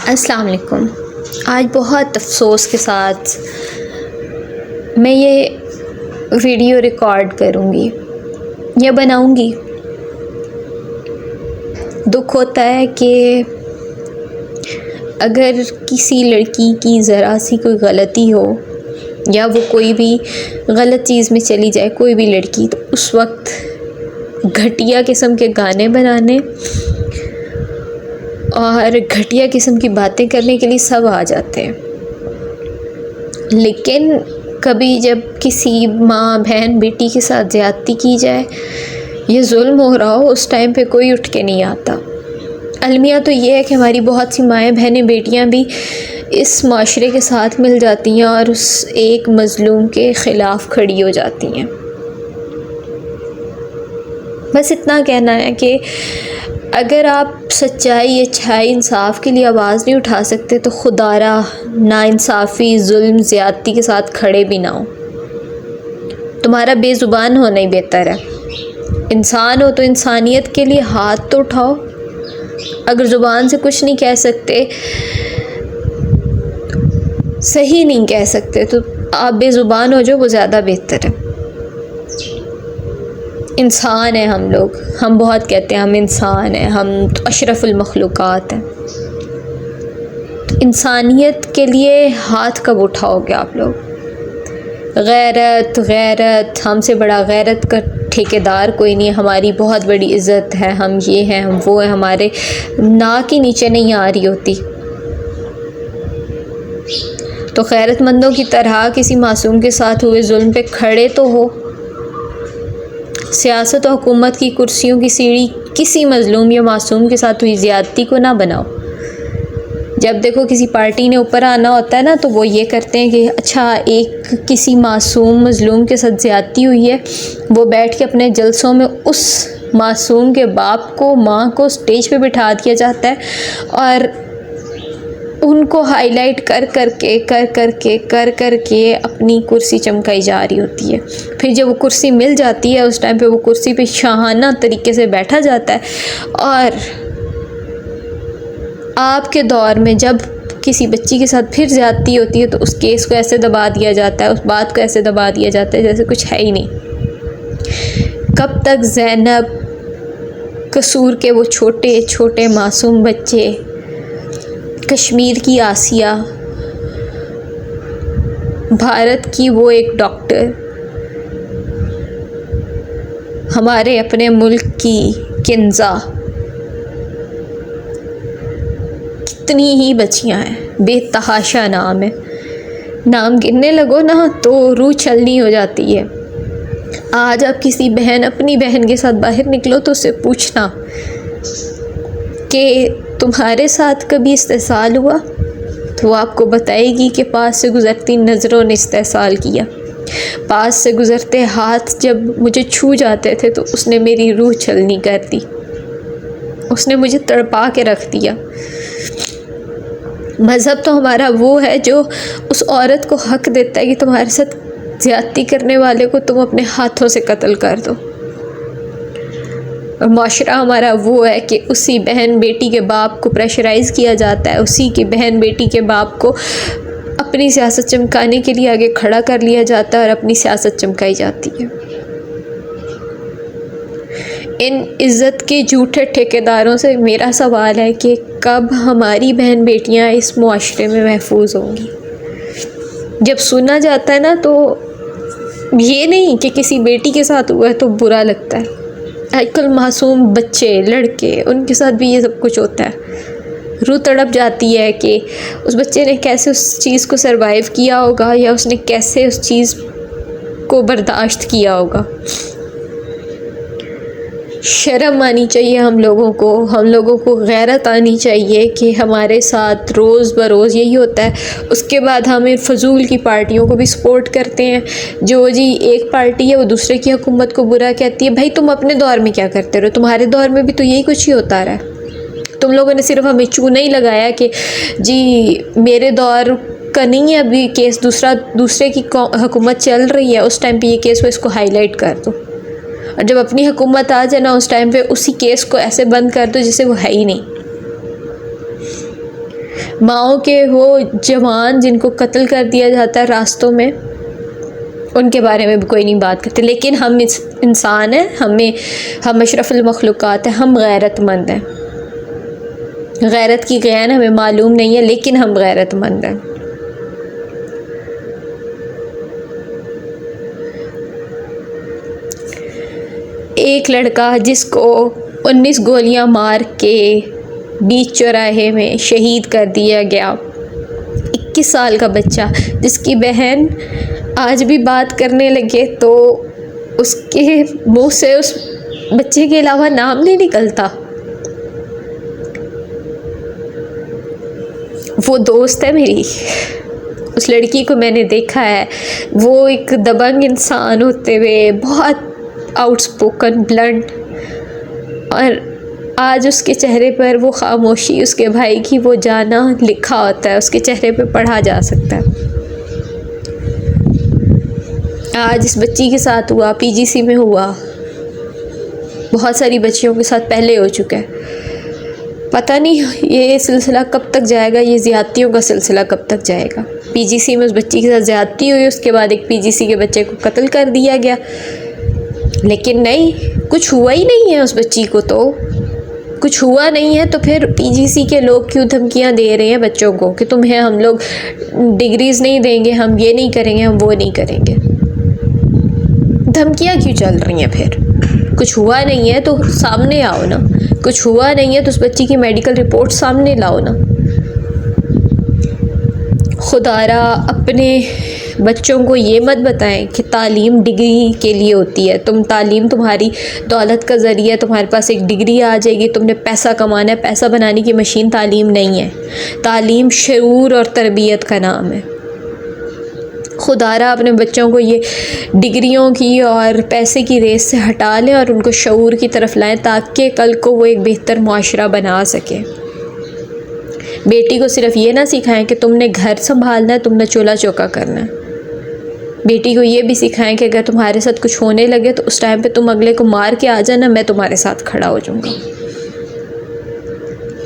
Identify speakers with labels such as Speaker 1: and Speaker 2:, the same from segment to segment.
Speaker 1: अस्सलाम वालेकुम। आज बहुत अफ़सोस के साथ मैं ये वीडियो रिकॉर्ड करूँगी या बनाऊँगी। दुख होता है कि अगर किसी लड़की की ज़रा सी कोई गलती हो या वो कोई भी गलत चीज़ में चली जाए, कोई भी लड़की, तो उस वक्त घटिया किस्म के गाने बनाने और घटिया किस्म की बातें करने के लिए सब आ जाते हैं। लेकिन कभी जब किसी माँ बहन बेटी के साथ ज़्यादती की जाए, ये जुल्म हो रहा हो, उस टाइम पे कोई उठ के नहीं आता। अलमिया तो ये है कि हमारी बहुत सी माएँ बहनें बेटियाँ भी इस माशरे के साथ मिल जाती हैं और उस एक मज़लूम के ख़िलाफ़ खड़ी हो जाती हैं। बस इतना कहना है कि अगर आप सच्चाई, अच्छाई, इंसाफ के लिए आवाज़ नहीं उठा सकते तो खुदारा नाइंसाफ़ी, जुल्म, ज़्यादती के साथ खड़े भी ना हो। तुम्हारा बेज़ुबान होना ही बेहतर है। इंसान हो तो इंसानियत के लिए हाथ तो उठाओ। अगर ज़ुबान से कुछ नहीं कह सकते, सही नहीं कह सकते, तो आप बेज़ुबान हो जाओ, वो ज़्यादा बेहतर है। इंसान है हम लोग, हम बहुत कहते हैं हम इंसान हैं, हम तो अशरफुल मखलूक़ात हैं। तो इंसानियत के लिए हाथ कब उठाओगे आप लोग? गैरत, हमसे बड़ा गैरत का ठेकेदार कोई नहीं है। हमारी बहुत बड़ी इज़्ज़त है, हम ये हैं, हम वो हैं, हमारे नाक के नीचे नहीं आ रही होती। तो गैरतमंदों की तरह किसी मासूम के साथ हुए जुल्म पे खड़े तो हो। सियासत और हुकूमत की कुर्सियों की सीढ़ी किसी मज़लूम या मासूम के साथ हुई ज़्यादती को ना बनाओ। जब देखो किसी पार्टी ने ऊपर आना होता है ना, तो वो ये करते हैं कि अच्छा, एक किसी मासूम मज़लूम के साथ ज़्यादती हुई है, वो बैठ के अपने जलसों में उस मासूम के बाप को, माँ को स्टेज पे बिठा दिया जाता है और उनको हाईलाइट कर करके अपनी कुर्सी चमकाई जा रही होती है। फिर जब वो कुर्सी मिल जाती है, उस टाइम पे वो कुर्सी पे शाहाना तरीके से बैठा जाता है। और आपके दौर में जब किसी बच्ची के साथ फिर ज़्यादती होती है, तो उस केस को ऐसे दबा दिया जाता है, उस बात को ऐसे दबा दिया जाता है जैसे कुछ है ही नहीं। कब तक ज़ैनब, कसूर के वो छोटे छोटे मासूम बच्चे, कश्मीर की आसिया, भारत की वो एक डॉक्टर, हमारे अपने मुल्क की किन्जा, कितनी ही बच्चियां हैं, बेतहाशा नाम है। नाम गिनने लगो ना तो रूह छलनी हो जाती है। आज आप किसी बहन, अपनी बहन के साथ बाहर निकलो तो उससे पूछना कि तुम्हारे साथ कभी इस्तेसाल हुआ, तो वो आपको बताएगी कि पास से गुज़रती नज़रों ने इस्तेसाल किया, पास से गुज़रते हाथ जब मुझे छू जाते थे तो उसने मेरी रूह छलनी कर दी, उसने मुझे तड़पा के रख दिया। मज़हब तो हमारा वो है जो उस औरत को हक़ देता है कि तुम्हारे साथ ज़्यादती करने वाले को तुम अपने हाथों से कत्ल कर दो। और माशरा हमारा वो है कि उसी बहन बेटी के बाप को प्रेशराइज़ किया जाता है, उसी की बहन बेटी के बाप को अपनी सियासत चमकाने के लिए आगे खड़ा कर लिया जाता है और अपनी सियासत चमकाई जाती है। इन इज़्ज़त के झूठे ठेकेदारों से मेरा सवाल है कि कब हमारी बहन बेटियां इस मुआशरे में महफूज होंगी? जब सुना जाता है ना, तो ये नहीं कि किसी बेटी के साथ हुआ है तो बुरा लगता है। आजकल मासूम बच्चे, लड़के, उनके साथ भी ये सब कुछ होता है। रूह तड़प जाती है कि उस बच्चे ने कैसे उस चीज़ को सरवाइव किया होगा या उसने कैसे उस चीज़ को बर्दाश्त किया होगा। शर्म आनी चाहिए हम लोगों को गैरत आनी चाहिए कि हमारे साथ रोज़ बरोज़ यही होता है। उसके बाद हम इन फजूल की पार्टियों को भी सपोर्ट करते हैं। जो जी एक पार्टी है वो दूसरे की हुकूमत को बुरा कहती है। भाई, तुम अपने दौर में क्या करते रहो? तुम्हारे दौर में भी तो यही कुछ ही होता रहा है। तुम लोगों ने सिर्फ हमें चूना ही लगाया कि जी मेरे दौर का नहीं है अभी केस, दूसरे की हुकूमत चल रही है, उस टाइम पे ये केस को इसको हाईलाइट कर दो। और जब अपनी हुकूमत आ जाए ना, उस टाइम पे उसी केस को ऐसे बंद कर दो जैसे वो है ही नहीं। माओ के वो जवान जिनको कत्ल कर दिया जाता है रास्तों में, उनके बारे में भी कोई नहीं बात करते। लेकिन हम इंसान हैं, हम अशरफुल मखलूक़ात हैं, हम गैरतमंद हैं। गैरत की गैन हमें मालूम नहीं है, लेकिन हम गैरतमंद हैं। एक लड़का जिसको 19 गोलियां मार के बीच चौराहे में शहीद कर दिया गया, 21 साल का बच्चा, जिसकी बहन आज भी बात करने लगे तो उसके मुंह से उस बच्चे के अलावा नाम नहीं निकलता। वो दोस्त है मेरी, उस लड़की को मैंने देखा है, वो एक दबंग इंसान होते हुए बहुत आउटस्पोकन, ब्लंट, और आज उसके चेहरे पर वो खामोशी, उसके भाई की वो जाना लिखा होता है, उसके चेहरे पे पढ़ा जा सकता है। आज इस बच्ची के साथ हुआ, पीजीसी में हुआ, बहुत सारी बच्चियों के साथ पहले हो चुका है। पता नहीं ये सिलसिला कब तक जाएगा, ये ज़्यादतियों का सिलसिला कब तक जाएगा। पीजीसी में उस बच्ची के साथ ज़्यादती हुई, उसके बाद एक पीजीसी के बच्चे को कत्ल कर दिया गया, लेकिन नहीं, कुछ हुआ ही नहीं है उस बच्ची को, तो कुछ हुआ नहीं है। तो फिर पीजीसी के लोग क्यों धमकियां दे रहे हैं बच्चों को कि तुम्हें हम लोग डिग्रीज़ नहीं देंगे, हम ये नहीं करेंगे, हम वो नहीं करेंगे। धमकियां क्यों चल रही हैं? फिर कुछ हुआ नहीं है तो सामने आओ ना, कुछ हुआ नहीं है तो उस बच्ची की मेडिकल रिपोर्ट सामने लाओ ना। खुदारा अपने बच्चों को ये मत बताएं कि तालीम डिग्री के लिए होती है। तालीम तुम्हारी दौलत का ज़रिया है, तुम्हारे पास एक डिग्री आ जाएगी, तुमने पैसा कमाना है, पैसा बनाने की मशीन तालीम नहीं है। तालीम शऊर और तरबियत का नाम है। खुदारा अपने बच्चों को ये डिग्रियों की और पैसे की रेस से हटा लें और उनको शऊर की तरफ लाएं, ताकि कल को वो एक बेहतर माशरा बना सके। बेटी को सिर्फ ये ना सिखाएं कि तुमने घर संभालना है, तुमने चूल्हा चौका करना है। बेटी को ये भी सिखाएं कि अगर तुम्हारे साथ कुछ होने लगे तो उस टाइम पे तुम अगले को मार के आ जाना, मैं तुम्हारे साथ खड़ा हो जाऊँगा।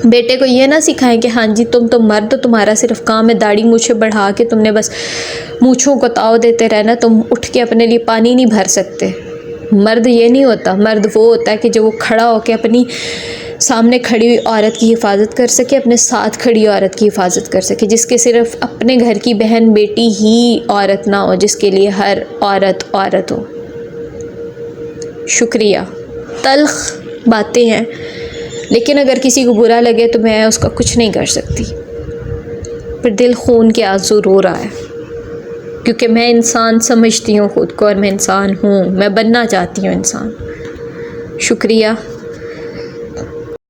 Speaker 1: बेटे को ये ना सिखाएं कि हाँ जी तुम तो मर्द, तुम्हारा सिर्फ काम है दाढ़ी मूछें बढ़ा के तुमने बस मूछों को ताव देते रहना, तुम उठ के अपने लिए पानी नहीं भर सकते। मर्द ये नहीं होता। मर्द वो होता है कि जो वो खड़ा होकर अपनी सामने खड़ी हुई औरत की हिफाजत कर सके, अपने साथ खड़ी औरत की हिफाजत कर सके, जिसके सिर्फ अपने घर की बहन बेटी ही औरत ना हो, जिसके लिए हर औरत औरत हो। शुक्रिया। तल्ख बातें हैं, लेकिन अगर किसी को बुरा लगे तो मैं उसका कुछ नहीं कर सकती। पर दिल खून के आंसू रो रहा है, क्योंकि मैं इंसान समझती हूँ खुद को और मैं इंसान हूँ, मैं बनना चाहती हूँ इंसान। शुक्रिया।